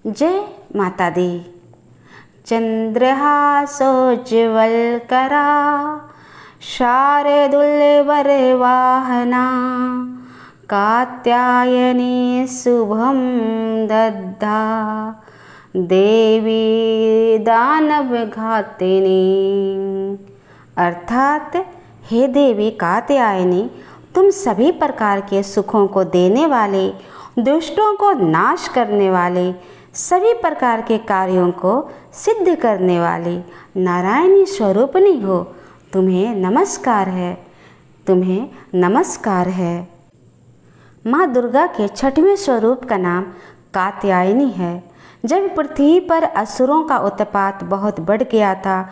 जय माता दी। चंद्रहासोज्ज्वलकरा शार्दूलवरवाहना कात्यायनी शुभं दद्धा देवी दानवघातिनी। अर्थात हे देवी कात्यायनी, तुम सभी प्रकार के सुखों को देने वाले, दुष्टों को नाश करने वाले, सभी प्रकार के कार्यों को सिद्ध करने वाली नारायणी स्वरूपिणी हो। तुम्हें नमस्कार है, तुम्हें नमस्कार है। माँ दुर्गा के छठवें स्वरूप का नाम कात्यायनी है। जब पृथ्वी पर असुरों का उत्पात बहुत बढ़ गया था,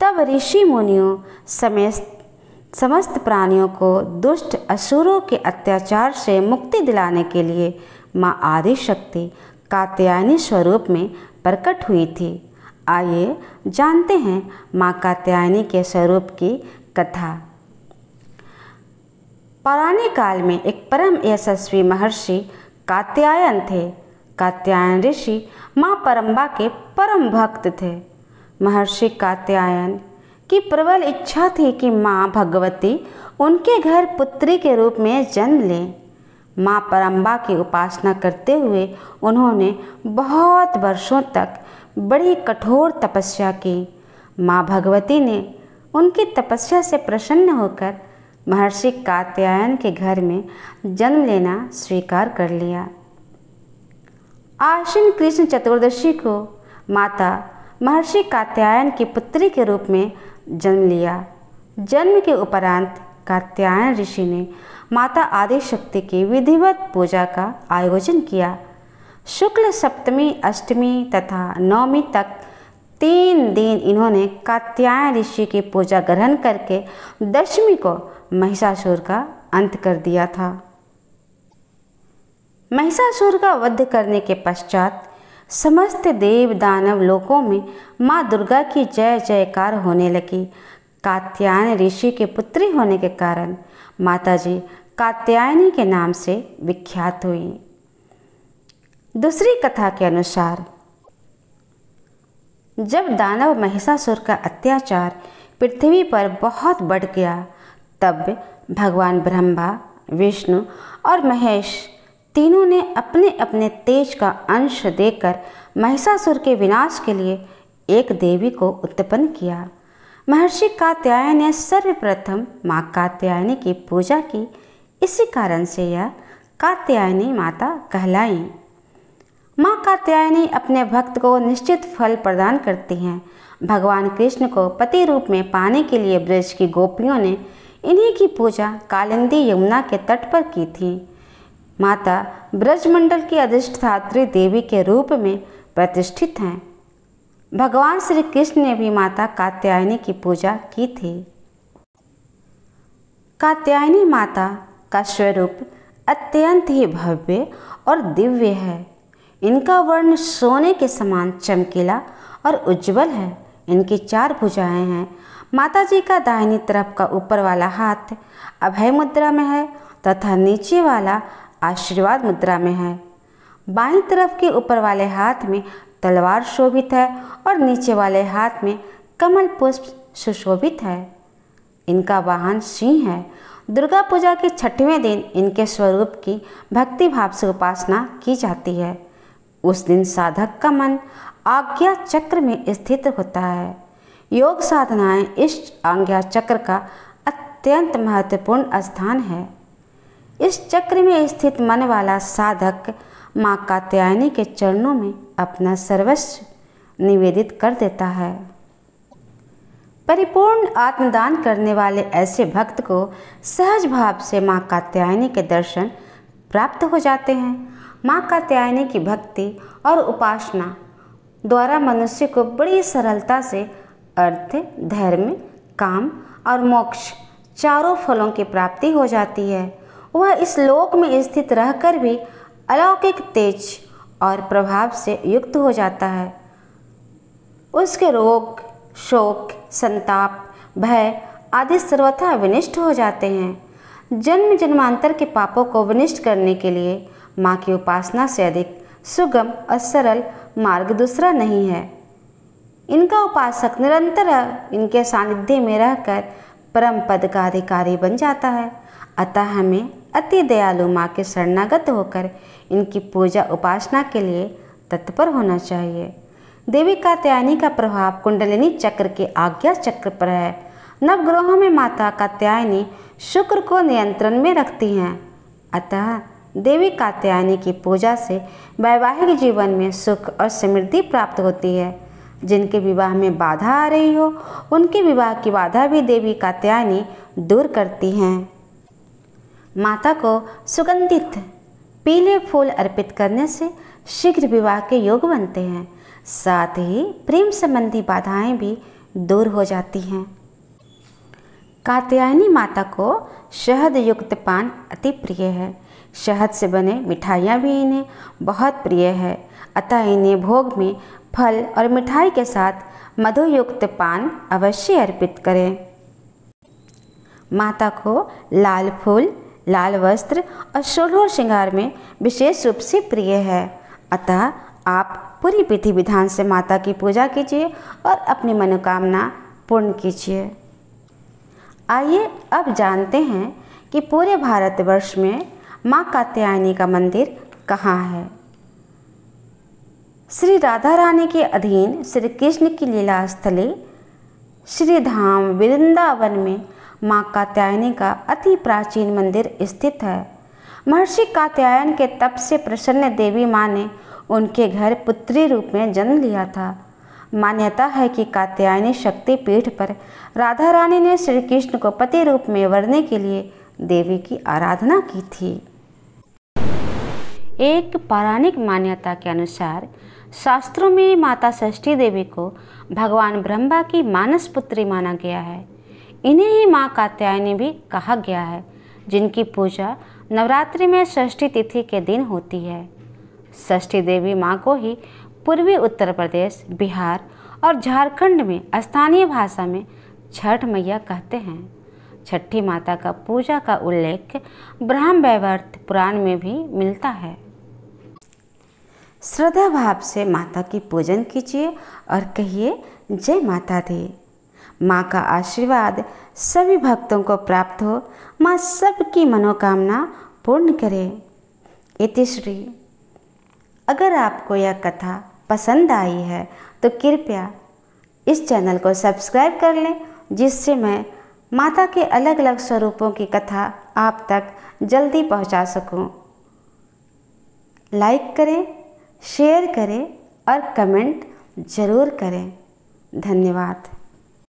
तब ऋषि मुनियों समेत समस्त प्राणियों को दुष्ट असुरों के अत्याचार से मुक्ति दिलाने के लिए माँ आदिशक्ति कात्यायनी स्वरूप में प्रकट हुई थी। आइए जानते हैं माँ कात्यायनी के स्वरूप की कथा। पौराणिक काल में एक परम यशस्वी महर्षि कात्यायन थे। कात्यायन ऋषि माँ परम्बा के परम भक्त थे। महर्षि कात्यायन की प्रबल इच्छा थी कि माँ भगवती उनके घर पुत्री के रूप में जन्म लें। माँ परम्बा की उपासना करते हुए उन्होंने बहुत वर्षों तक बड़ी कठोर तपस्या की। माँ भगवती ने उनकी तपस्या से प्रसन्न होकर महर्षि कात्यायन के घर में जन्म लेना स्वीकार कर लिया। आश्विन कृष्ण चतुर्दशी को माता महर्षि कात्यायन की पुत्री के रूप में जन्म लिया। जन्म के उपरांत कात्यायन ऋषि ने माता आदिशक्ति की विधिवत पूजा का आयोजन किया। शुक्ल सप्तमी, अष्टमी तथा नवमी तक 3 दिन इन्होंने कात्यायन ऋषि की पूजा ग्रहण करके दशमी को महिषासुर का अंत कर दिया था। महिषासुर का वध करने के पश्चात समस्त देव दानव लोकों में माँ दुर्गा की जय जयकार होने लगी। कात्यायन ऋषि के पुत्री होने के कारण माताजी कात्यायनी के नाम से विख्यात हुई। दूसरी कथा के अनुसार जब दानव महिषासुर का अत्याचार पृथ्वी पर बहुत बढ़ गया, तब भगवान ब्रह्मा, विष्णु और महेश तीनों ने अपने अपने तेज का अंश देकर महिषासुर के विनाश के लिए एक देवी को उत्पन्न किया। महर्षि कात्यायन ने सर्वप्रथम माँ कात्यायनी की पूजा की। इसी कारण से यह कात्यायनी माता कहलाई। माँ कात्यायनी अपने भक्त को निश्चित फल प्रदान करती हैं। भगवान कृष्ण को पति रूप में पाने के लिए ब्रज की गोपियों ने इन्हीं की पूजा कालिंदी यमुना के तट पर की थी। माता ब्रजमंडल की अधिष्ठात्री देवी के रूप में प्रतिष्ठित हैं। भगवान श्री कृष्ण ने भी माता कात्यायनी की पूजा की थी। कात्यायनी माता का स्वरूप अत्यंत ही भव्य और दिव्य है। इनका वर्ण सोने के समान चमकीला और उज्जवल है। इनकी 4 भुजाएं हैं। माता जी का दाहिनी तरफ का ऊपर वाला हाथ अभय मुद्रा में है तथा नीचे वाला आशीर्वाद मुद्रा में है। बाईं तरफ के ऊपर वाले हाथ में तलवार शोभित है और नीचे वाले हाथ में कमल पुष्प सुशोभित है। इनका वाहन सिंह है। दुर्गा पूजा के 6वें दिन इनके स्वरूप की भक्ति भाव से उपासना की जाती है। उस दिन साधक का मन आज्ञा चक्र में स्थित होता है। योग साधनाएं इस आज्ञा चक्र का अत्यंत महत्वपूर्ण स्थान है। इस चक्र में स्थित मन वाला साधक माँ कात्यायनी के चरणों में अपना सर्वस्व निवेदित कर देता है। परिपूर्ण आत्मदान करने वाले ऐसे भक्त को सहज भाव से माँ कात्यायनी के दर्शन प्राप्त हो जाते हैं। माँ कात्यायनी की भक्ति और उपासना द्वारा मनुष्य को बड़ी सरलता से अर्थ, धर्म, काम और मोक्ष चारों फलों की प्राप्ति हो जाती है। वह इस लोक में स्थित रहकर भी अलौकिक तेज और प्रभाव से युक्त हो जाता है। उसके रोग, शोक, संताप, भय आदि सर्वथा विनष्ट हो जाते हैं। जन्म जन्मांतर के पापों को विनष्ट करने के लिए माँ की उपासना से अधिक सुगम और सरल मार्ग दूसरा नहीं है। इनका उपासक निरंतर इनके सानिध्य में रहकर परम पद का अधिकारी बन जाता है। अतः हमें अति दयालु माँ के शरणागत होकर इनकी पूजा उपासना के लिए तत्पर होना चाहिए। देवी कात्यायनी का प्रभाव कुंडलिनी चक्र के आज्ञा चक्र पर है। नवग्रहों में माता कात्यायनी शुक्र को नियंत्रण में रखती हैं। अतः देवी कात्यायनी की पूजा से वैवाहिक जीवन में सुख और समृद्धि प्राप्त होती है। जिनके विवाह में बाधा आ रही हो उनके विवाह की बाधा भी देवी कात्यायनी दूर करती हैं। माता को सुगंधित पीले फूल अर्पित करने से शीघ्र विवाह के योग बनते हैं। साथ ही प्रेम संबंधी बाधाएं भी दूर हो जाती हैं। कात्यायनी माता को शहद युक्त पान अति प्रिय है। शहद से बने मिठाइयाँ भी इन्हें बहुत प्रिय है। अतः इन्हें भोग में फल और मिठाई के साथ मधु युक्त पान अवश्य अर्पित करें। माता को लाल फूल, लाल वस्त्र और षोडश श्रृंगार में विशेष रूप से प्रिय है। अतः आप पूरी विधि विधान से माता की पूजा कीजिए और अपनी मनोकामना पूर्ण कीजिए। आइए अब जानते हैं कि पूरे भारतवर्ष में माँ कात्यायनी का मंदिर कहाँ है। श्री राधा रानी के अधीन श्री कृष्ण की लीला स्थली श्री धाम वृंदावन में माँ कात्यायनी का अति प्राचीन मंदिर स्थित है। महर्षि कात्यायन के तप से प्रसन्न देवी माँ ने उनके घर पुत्री रूप में जन्म लिया था। मान्यता है कि कात्यायनी शक्ति पीठ पर राधा रानी ने श्री कृष्ण को पति रूप में वरने के लिए देवी की आराधना की थी। एक पौराणिक मान्यता के अनुसार शास्त्रों में माता षष्ठी देवी को भगवान ब्रह्मा की मानस पुत्री माना गया है। इन्हें ही माँ कात्यायनी भी कहा गया है, जिनकी पूजा नवरात्रि में षष्ठी तिथि के दिन होती है। षष्ठी देवी माँ को ही पूर्वी उत्तर प्रदेश, बिहार और झारखंड में स्थानीय भाषा में छठ मैया कहते हैं। छठी माता का पूजा का उल्लेख ब्रह्म वैवर्त पुराण में भी मिलता है। श्रद्धा भाव से माता की पूजन कीजिए और कहिए जय माता दी। माँ का आशीर्वाद सभी भक्तों को प्राप्त हो। माँ सबकी मनोकामना पूर्ण करे। इतिश्री। अगर आपको यह कथा पसंद आई है तो कृपया इस चैनल को सब्सक्राइब कर लें, जिससे मैं माता के अलग अलग स्वरूपों की कथा आप तक जल्दी पहुंचा सकूं। लाइक करें, शेयर करें और कमेंट ज़रूर करें। धन्यवाद।